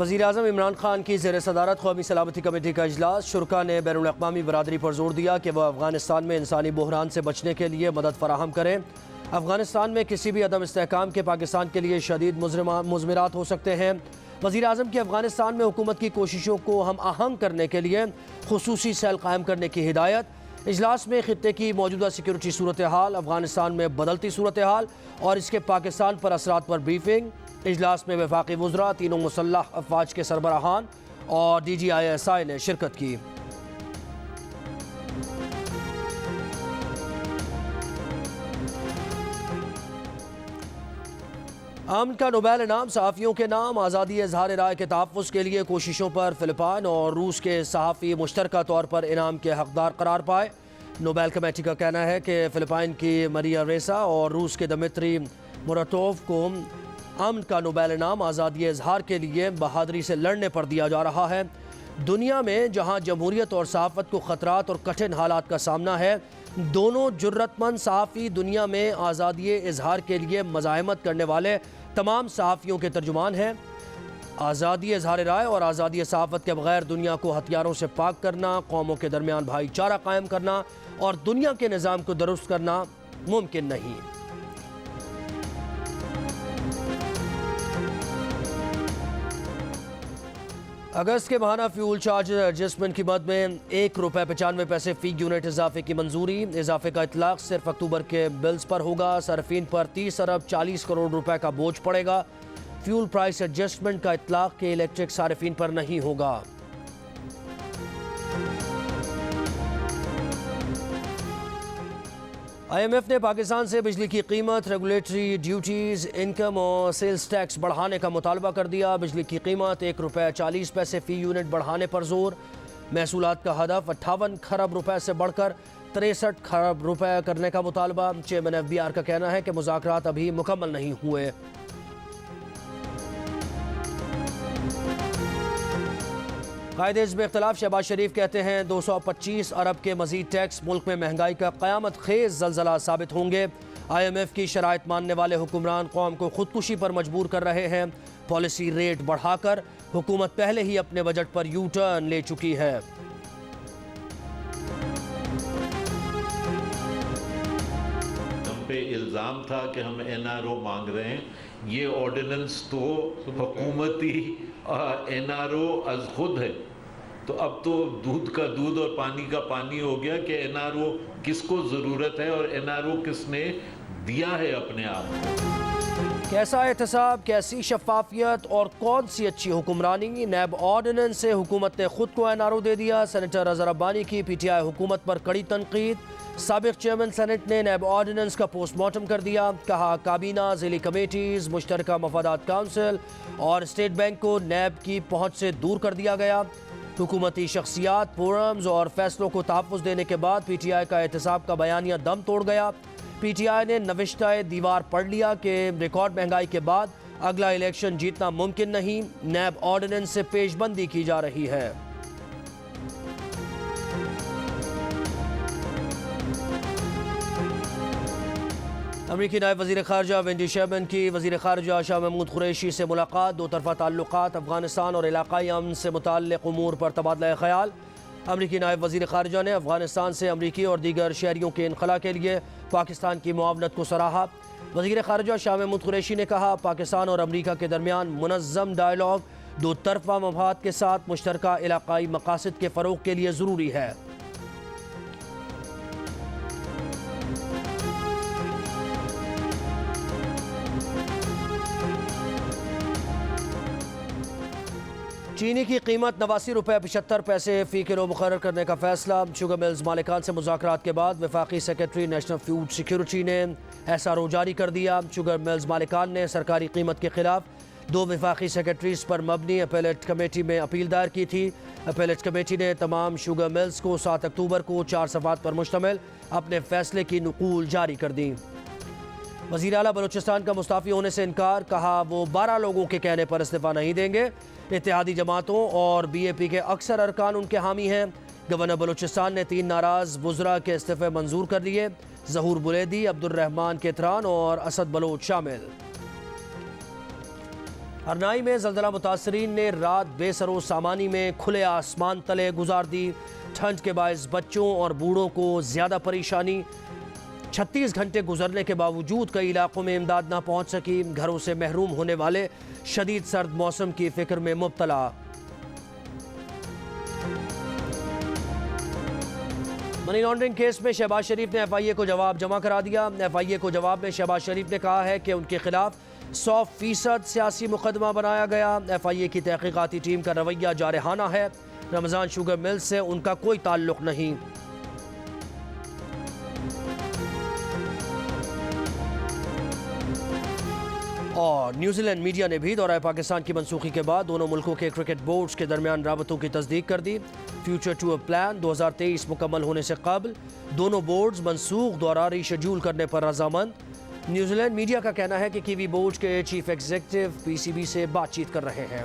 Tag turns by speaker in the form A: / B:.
A: वज़ीर-ए-आज़म इमरान खान की ज़ेर सदारत कौमी सलामती कमेटी का इजलास। शुरका ने बैनुल अक़वामी बरादरी पर जोर दिया कि वह अफ़गानिस्तान में इंसानी बहरान से बचने के लिए मदद फराहम करें। अफ़गानिस्तान में किसी भी अदम इस्तेहकाम के पाकिस्तान के लिए शदीद मुज़मिरात हो सकते हैं। वज़ीर-ए-आज़म की अफ़गानिस्तान में हुकूमत की कोशिशों को हम आहंग करने के लिए खुसूसी सेल कायम करने की हिदायत। इजलास में खित्ते की मौजूदा सिक्योरिटी सूरत हाल, अफ़गानिस्तान में बदलती सूरत हाल और इसके पाकिस्तान पर असरात पर ब्रीफिंग। इजलास में वफाकी वज़रा, तीनों मुसल्लह अफवाज के सरबराहान और DGISI ने शिरकत की। अमन का नोबेल इनाम सहाफ़ियों के नाम। आज़ादी इज़हार राय के तहफ़्फ़ुज़ के लिए कोशिशों पर फ़िलिपाइन और रूस के सहाफ़ी मुश्तरका तौर पर इनाम के हकदार करार पाए। नोबेल कमेटी का कहना है कि फ़िलिपाइन की मरिया रेसा और रूस के दमित्री मुराटोव को अमन का नोबेल इनाम आज़ादी इज़हार के लिए बहादुरी से लड़ने पर दिया जा रहा है। दुनिया में जहाँ जमहूरियत और सहाफ़त को ख़तरात और कठिन हालात का सामना है, दोनों जुर्रतमंद सहाफ़ी दुनिया में आज़ादी इज़हार के लिए मज़ाहमत करने वाले तमाम सहाफ़ियों के तर्जुमान हैं। आज़ादी इज़हार राय और आज़ादी सहाफ़त के बग़ैर दुनिया को हथियारों से पाक करना, कौमों के दरमियान भाईचारा कायम करना और दुनिया के निज़ाम को दुरुस्त करना मुमकिन नहीं। अगस्त के माहाना फ्यूल चार्ज एडजस्टमेंट की मद में ₹1.95 फ़ी यूनिट इजाफे की मंजूरी। इजाफे का इतलाक सिर्फ अक्टूबर के बिल्स पर होगा। सरफीन पर 30 अरब 40 करोड़ रुपए का बोझ पड़ेगा। फ्यूल प्राइस एडजस्टमेंट का इतलाक के इलेक्ट्रिक सारिफीन पर नहीं होगा। IMF ने पाकिस्तान से बिजली की कीमत, रेगुलेटरी ड्यूटीज़, इनकम और सेल्स टैक्स बढ़ाने का मुतालबा कर दिया। बिजली की कीमत ₹1.40 फ़ी यूनिट बढ़ाने पर जोर। महसूलात का हदफ 58 खरब रुपए से बढ़कर 63 खरब रुपए करने का मुतालबा। चेयरमैन FBR का कहना है कि मुज़ाकरात अभी मुकम्मल नहीं हुए। कायदे हिज़्ब इख्तिलाफ शहबाज शरीफ कहते हैं 225 अरब के मजीद टैक्स मुल्क में महंगाई का क़यामत खेज ज़लज़ला साबित होंगे। IMF की शराइत मानने वाले हुक्मरान कौम को खुदकुशी पर मजबूर कर रहे हैं। पॉलिसी रेट बढ़ाकर हुकूमत पहले ही अपने बजट पर यू टर्न ले चुकी है।
B: पे इल्ज़ाम था कि हम NRO मांग रहे हैं। ये ऑर्डिनेंस तो हुकूमती NRO अज खुद है, तो अब तो दूध का दूध और पानी का पानी हो गया कि NRO किसको ज़रूरत है और NRO किसने दिया है अपने आप को।
A: कैसा एहतसाब, कैसी शफाफियत और कौन सी अच्छी हुक्मरानी। नैब ऑर्डिनेंस से हुकूमत ने खुद को NRO दे दिया। सेनेटर अजहर अब्बानी की PTI हुकूमत पर कड़ी तनकीद। साबिक चेयरमैन सेनेट ने नैब ऑर्डिनेंस का पोस्टमार्टम कर दिया। कहा काबीना, ज़िली कमेटीज़, मुश्तरका मफादात काउंसिल और स्टेट बैंक को नैब की पहुँच से दूर कर दिया गया। हुकूमती शख्सियात, फोरम्स और फैसलों को तहफ़्फ़ुज़ देने के बाद PTI का एहतसाब का बयानिया दम तोड़ गया। PTI ने नविश्ता दीवार पढ़ लिया कि रिकॉर्ड महंगाई के बाद अगला इलेक्शन जीतना मुमकिन नहीं। नैब ऑर्डिनेंस से पेशबंदी की जा रही है। अमरीकी नायब वज़ीर ख़ारजा वेंडी शेरमैन की वज़ीर ख़ारजा शाह महमूद कुरैशी से मुलाकात। दो तरफ़ा ताल्लुक़ात, अफ़गानिस्तान और इलाक़ाई अमन से मुताल्लिक़ उमूर पर तबादला ख़याल। अमरीकी नायब वज़ीर ख़ारजा ने अफ़गानिस्तान से अमरीकी और दीगर शहरियों के इनख़ला के लिए पाकिस्तान की मुआवनत को सराहा। वज़ीर ख़ारजा शाह महमूद कुरैशी ने कहा पाकिस्तान और अमरीका के दरमियान मुनज़्ज़म डायलॉग दो तरफ़ा मफाद के साथ मुश्तरका इलाक़ाई मक़ासिद के फ़रोग़ के लिए ज़रूरी है। चीनी की कीमत ₹89.75 फ़ी किलो मुकर्रर करने का फैसला। शुगर मिल्स मालिकान से मुज़ाकरात के बाद वफाकी सेक्रेटरी नेशनल फूड सिक्योरिटी ने SRO जारी कर दिया। शुगर मिल्स मालिकान ने सरकारी कीमत के खिलाफ दो वफाकी सेक्रेटरीज पर मबनी अपीलेट कमेटी में अपील दायर की थी। अपीलेट कमेटी ने तमाम शुगर मिल्स को 7 अक्टूबर को 4 सफ़ात पर मुश्तमिल अपने फैसले की नकूल जारी कर दी। वज़ीर आला बलूचिस्तान का मुस्ताफ़ी होने से इनकार। कहा वो 12 लोगों के कहने पर इस्तीफ़ा नहीं देंगे। इत्तेहादी जमातों और BAP के अक्सर अरकान उनके हामी हैं। गवर्नर बलूचिस्तान ने 3 नाराज़ वज़रा के इस्तीफ़े मंजूर कर लिए। ज़हूर बुलेदी, अब्दुर्रहमान केतरान और असद बलोच शामिल। हरनाई में जल्जला मुतासरीन ने रात बेसरो सामानी में खुले आसमान तले गुजार दी। ठंड के बायस बच्चों और बूढ़ों को ज़्यादा परेशानी। 36 घंटे गुजरने के बावजूद कई इलाकों में इमदाद ना पहुंच सकी। घरों से महरूम होने वाले शदीद सर्द मौसम की फिक्र में मुब्तला। मनी लॉन्ड्रिंग केस में शहबाज शरीफ ने FIA को जवाब जमा करा दिया। FIA को जवाब में शहबाज शरीफ ने कहा है कि उनके खिलाफ 100% सियासी मुकदमा बनाया गया। FIA की तहकीकाती टीम का रवैया जारहाना है। रमज़ान शुगर मिल से उनका कोई ताल्लुक नहीं। और न्यूजीलैंड मीडिया ने भी दौरा पाकिस्तान की मनसूखी के बाद दोनों मुल्कों के क्रिकेट बोर्ड्स के दरमियान राबतों की तस्दीक कर दी। फ्यूचर टूर प्लान 2023 मुकम्मल होने से कबल दोनों बोर्ड्स मनसूख दौरा रीशेड्यूल करने पर रजामंद। न्यूजीलैंड मीडिया का कहना है कि कीवी बोर्ड के चीफ एग्जीक्यूटिव PCB से बातचीत कर रहे हैं।